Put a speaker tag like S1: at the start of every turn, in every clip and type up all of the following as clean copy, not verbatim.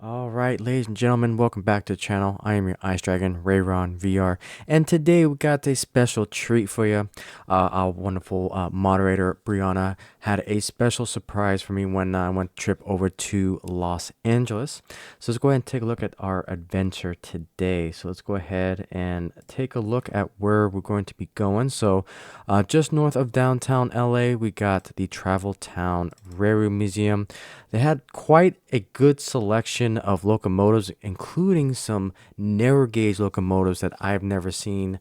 S1: Alright, ladies and gentlemen, welcome back to the channel. I am your Ice Dragon, RayronVR, and today we got a special treat for you. Our wonderful moderator, Brianna, had a special surprise for me when I went trip over to Los Angeles. So let's go ahead and take a look at our adventure today. So let's go ahead and take a look at where we're going to be going. So just north of downtown LA, we got the Travel Town Railroad Museum. They had quite a good selection of locomotives, including some narrow gauge locomotives that I've never seen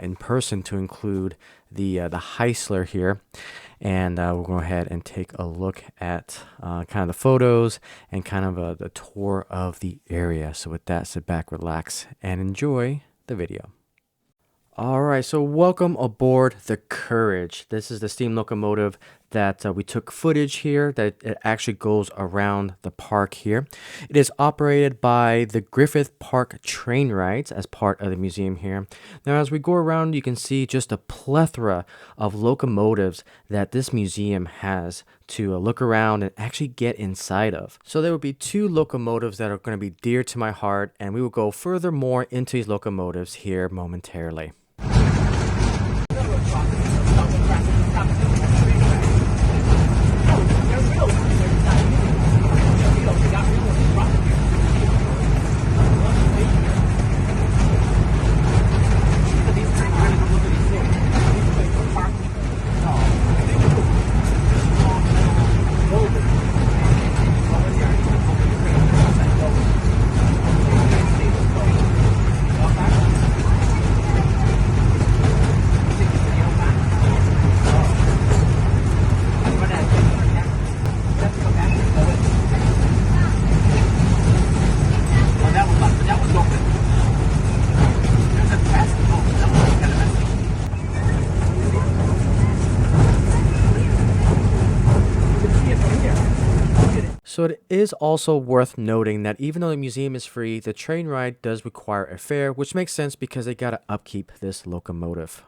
S1: in person, to include the Heisler here. And we'll go ahead and take a look at kind of the photos and kind of the tour of the area. So with that, sit back, relax, and enjoy the video. All right, so welcome aboard the Courage. This is the steam locomotive that we took footage here, that it actually goes around the park here. It is operated by the Griffith Park Train Rides as part of the museum here. Now, as we go around, you can see just a plethora of locomotives that this museum has to look around and actually get inside of. So there will be two locomotives that are going to be dear to my heart, and we will go further more into these locomotives here momentarily. So it is also worth noting that even though the museum is free, the train ride does require a fare, which makes sense because they gotta upkeep this locomotive.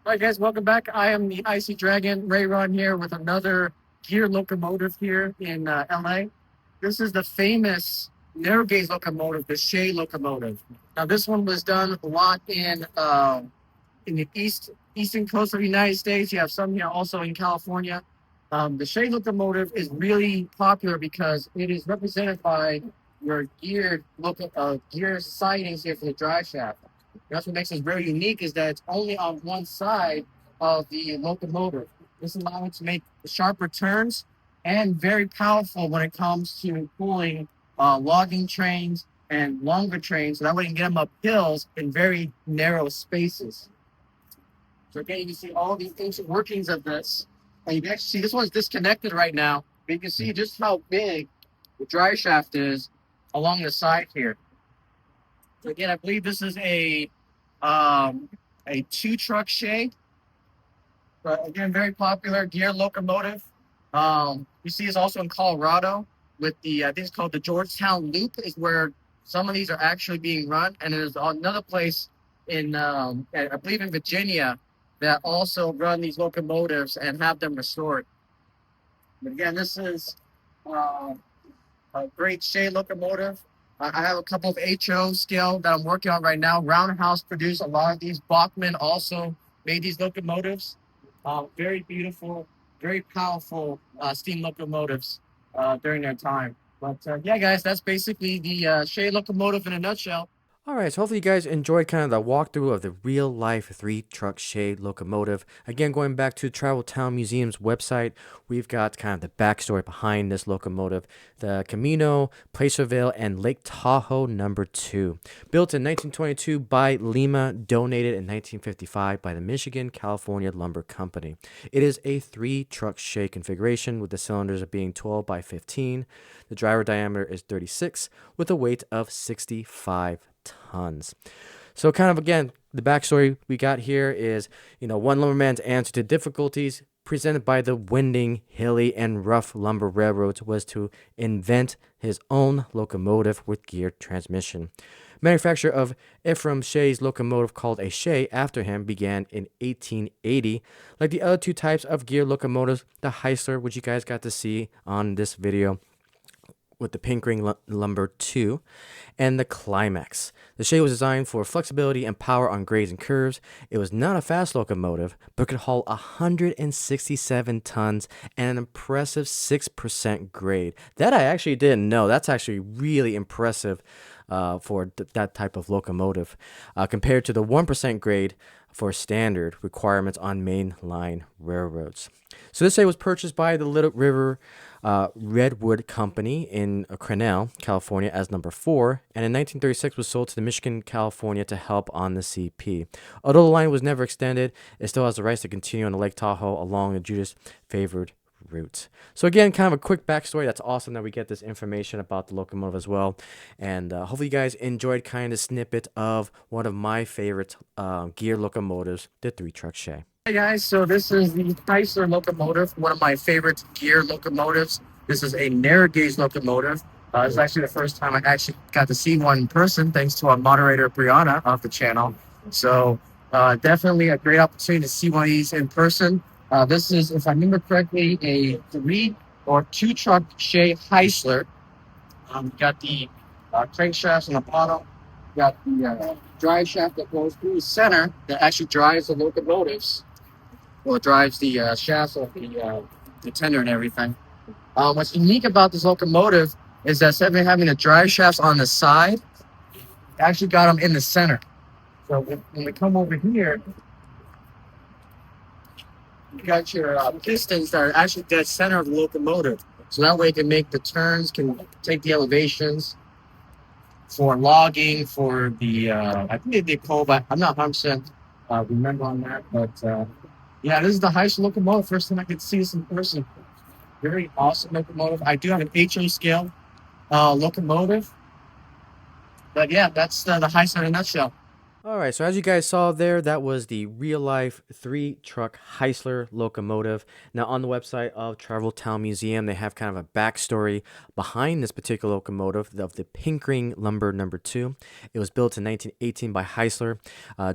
S2: Alright guys, welcome back. I am the Icy Dragon, Rayron here with another gear locomotive here in LA. This is the famous narrow gauge locomotive, the Shay locomotive. Now this one was done a lot in the eastern coast of the United States. You have some here also in California. The Shay locomotive is really popular because it is represented by your gear sidings here for the drive shaft. That's what makes it very unique, is that it's only on one side of the locomotive. This allows it to make sharper turns and very powerful when it comes to pulling logging trains and longer trains, so that way you can get them up hills in very narrow spaces. So again, you can see all the ancient workings of this. And you can actually see this one's disconnected right now, but you can see just how big the drive shaft is along the side here. So again, I believe this is a two-truck Shay. But again, very popular gear locomotive. You see it's also in Colorado with the, I think it's called the Georgetown Loop, is where some of these are actually being run. And there's another place in, I believe in Virginia, that also run these locomotives and have them restored. But again, this is a great Shay locomotive. I have a couple of HO scale that I'm working on right now. Roundhouse produced a lot of these. Bachmann also made these locomotives. Very beautiful, very powerful steam locomotives during their time. But yeah, guys, that's basically the Shay locomotive in a nutshell.
S1: All right, so hopefully you guys enjoyed kind of the walkthrough of the real life three truck Shay locomotive. Again, going back to Travel Town Museum's website, we've got kind of the backstory behind this locomotive, the Camino, Placerville, and Lake Tahoe number 2. Built in 1922 by Lima, donated in 1955 by the Michigan California Lumber Company. It is a 3-truck Shay configuration with the cylinders being 12 by 15. The driver diameter is 36 with a weight of 65 tons. So kind of again, the backstory we got here is, one lumberman's answer to difficulties presented by the winding, hilly, and rough lumber railroads was to invent his own locomotive with geared transmission. Manufacture of Ephraim Shay's locomotive, called a Shay after him, began in 1880. Like the other two types of gear locomotives, the Heisler, which you guys got to see on this video, with the pink ring lumber 2, and the Climax. The Shay was designed for flexibility and power on grades and curves. It was not a fast locomotive, but could haul 167 tons and an impressive 6% grade. That I actually didn't know. That's actually really impressive for that type of locomotive, compared to the 1% grade for standard requirements on mainline railroads. So this Shay was purchased by the Little River Redwood Company in Grinnell, California as number 4, and in 1936 was sold to the Michigan, California to help on the CP. Although the line was never extended, it still has the rights to continue on the Lake Tahoe along the Judas favored route. So again, kind of a quick backstory. That's awesome that we get this information about the locomotive as well. And hopefully you guys enjoyed kind of a snippet of one of my favorite gear locomotives, the 3-truck Shay.
S2: Hey guys, so this is the Heisler locomotive, one of my favorite gear locomotives. This is a narrow gauge locomotive. It's actually the first time I actually got to see one in person, thanks to our moderator Brianna of the channel. So definitely a great opportunity to see one of these in person. This is, if I remember correctly, a 3 or 2 truck Shay Heisler. Got the crankshafts on the bottom. Got the drive shaft that goes through the center that actually drives the locomotives. Well, it drives the shafts of the tender and everything. What's unique about this locomotive is that instead of having the drive shafts on the side, it actually got them in the center. So when we come over here, you got your pistons that are actually dead center of the locomotive. So that way it can make the turns, can take the elevations for logging, for the, I think they did coal, but I'm not 100% remember on that. But yeah, this is the Heisler locomotive. First time I could see this in person. Very awesome locomotive. I do have an HO scale locomotive. But yeah, that's the Heisler in a nutshell.
S1: All right, so as you guys saw there, that was the real-life 3-truck Heisler locomotive. Now, on the website of Travel Town Museum, they have kind of a backstory behind this particular locomotive of the pink ring lumber number 2. It was built in 1918 by Heisler,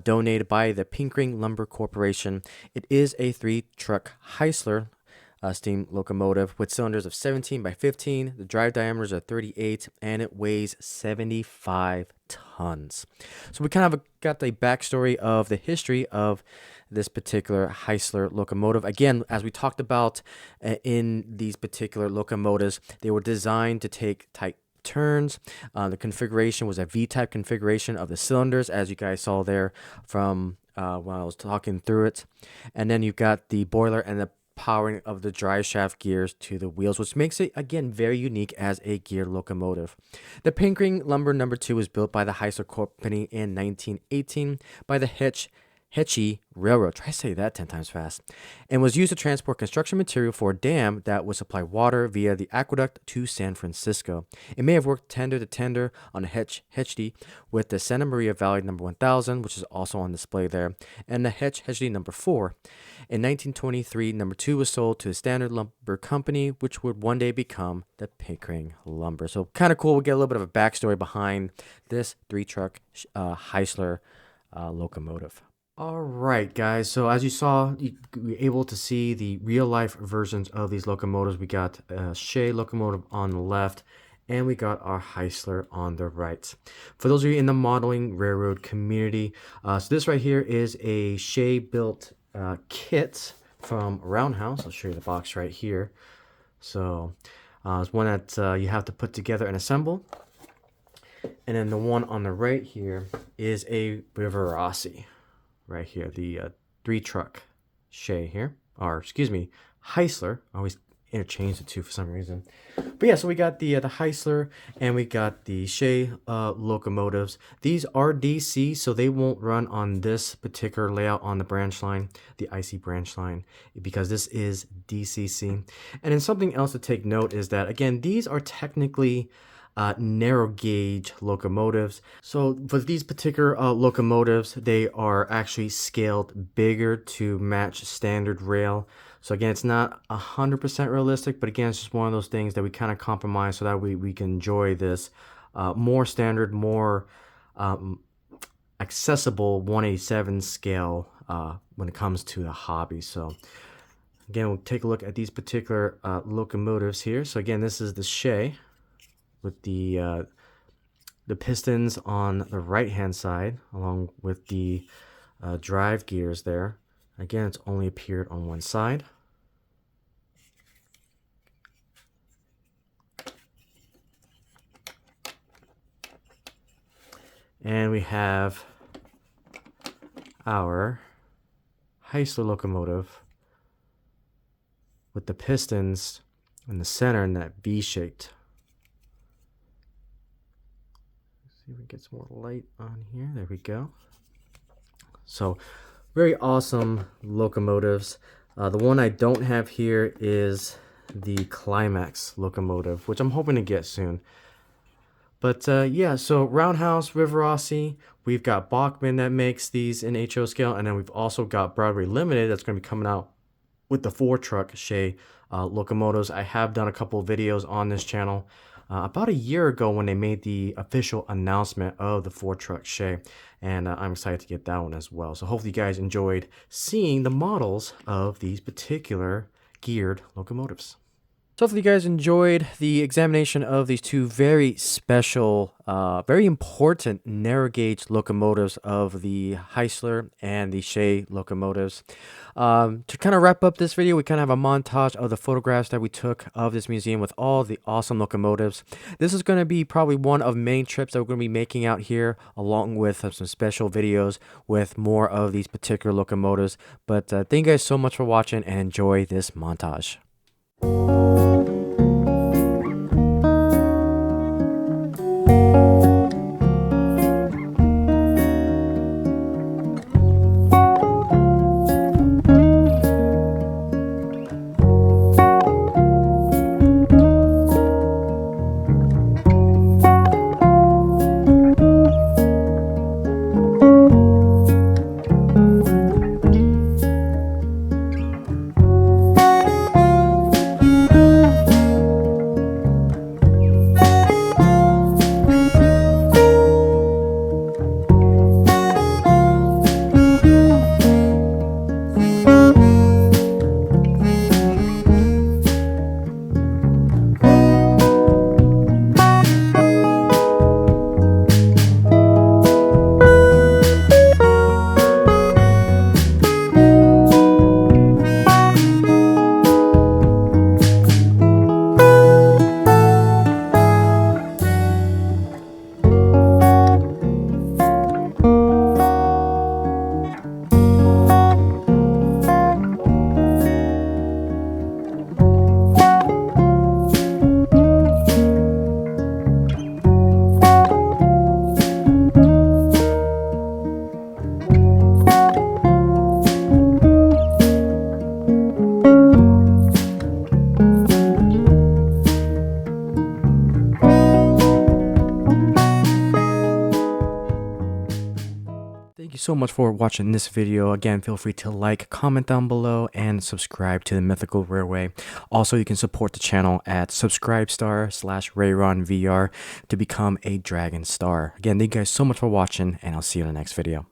S1: donated by the Pink Ring Lumber Corporation. It is a 3-truck Heisler steam locomotive with cylinders of 17 by 15. The drive diameters are 38, and it weighs 75 tons. So we kind of got the backstory of the history of this particular Heisler locomotive. Again, as we talked about in these particular locomotives, they were designed to take tight turns. The configuration was a V-type configuration of the cylinders, as you guys saw there from when I was talking through it. And then you've got the boiler and the powering of the drive shaft gears to the wheels, which makes it again very unique as a gear locomotive. The pink ring lumber number 2 was built by the Heisler Company in 1918 by the Hetchy Railroad, try to say that 10 times fast, and was used to transport construction material for a dam that would supply water via the aqueduct to San Francisco. It may have worked tender to tender on the Hetchy with the Santa Maria Valley number 1000, which is also on display there, and the Hetchy number 4. In 1923, number 2 was sold to the Standard Lumber Company, which would one day become the Pink Ring Lumber. So kind of cool. We get a little bit of a backstory behind this 3-truck Heisler locomotive. All right, guys. So as you saw, you were able to see the real-life versions of these locomotives. We got a Shay locomotive on the left, and we got our Heisler on the right. For those of you in the modeling railroad community, so this right here is a Shay-built kit from Roundhouse. I'll show you the box right here. So it's one that you have to put together and assemble. And then the one on the right here is a Rivarossi, right here, the 3-truck Shay here, or excuse me, Heisler. I always interchange the two for some reason. But yeah, so we got the Heisler and we got the Shay locomotives. These are DC, so they won't run on this particular layout on the branch line, the IC branch line, because this is DCC. And then something else to take note is that, again, these are technically narrow gauge locomotives. So for these particular locomotives, they are actually scaled bigger to match standard rail. So again, it's not 100% realistic, but again, it's just one of those things that we kind of compromise so that we can enjoy this more standard, more accessible 1/87 scale when it comes to the hobby. So again, we'll take a look at these particular locomotives here. So again, this is the Shay with the pistons on the right hand side, along with the drive gears there. Again, it's only appeared on one side. And we have our Heisler locomotive with the pistons in the center in that V-shaped. See if we get some more light on here. There we go. So very awesome locomotives. The one I don't have here is the Climax locomotive, which I'm hoping to get soon. But yeah, so Roundhouse, Rivarossi, we've got Bachmann that makes these in HO scale, and then we've also got Broadway Limited that's going to be coming out with the 4-truck Shay locomotives. I have done a couple of videos on this channel about a year ago when they made the official announcement of the 4-truck Shay, and I'm excited to get that one as well. So hopefully you guys enjoyed seeing the models of these particular geared locomotives. So hopefully you guys enjoyed the examination of these two very special, very important narrow gauge locomotives of the Heisler and the Shay locomotives. To kind of wrap up this video, we kind of have a montage of the photographs that we took of this museum with all the awesome locomotives. This is going to be probably one of many trips that we're going to be making out here, along with some special videos with more of these particular locomotives. But thank you guys so much for watching and enjoy this montage. Thank you so much for watching this video. Again, feel free to like, comment down below, and subscribe to the Mythical Railway. Also, you can support the channel at subscribestar/RayronVR to become a Dragon Star. Again, thank you guys so much for watching, and I'll see you in the next video.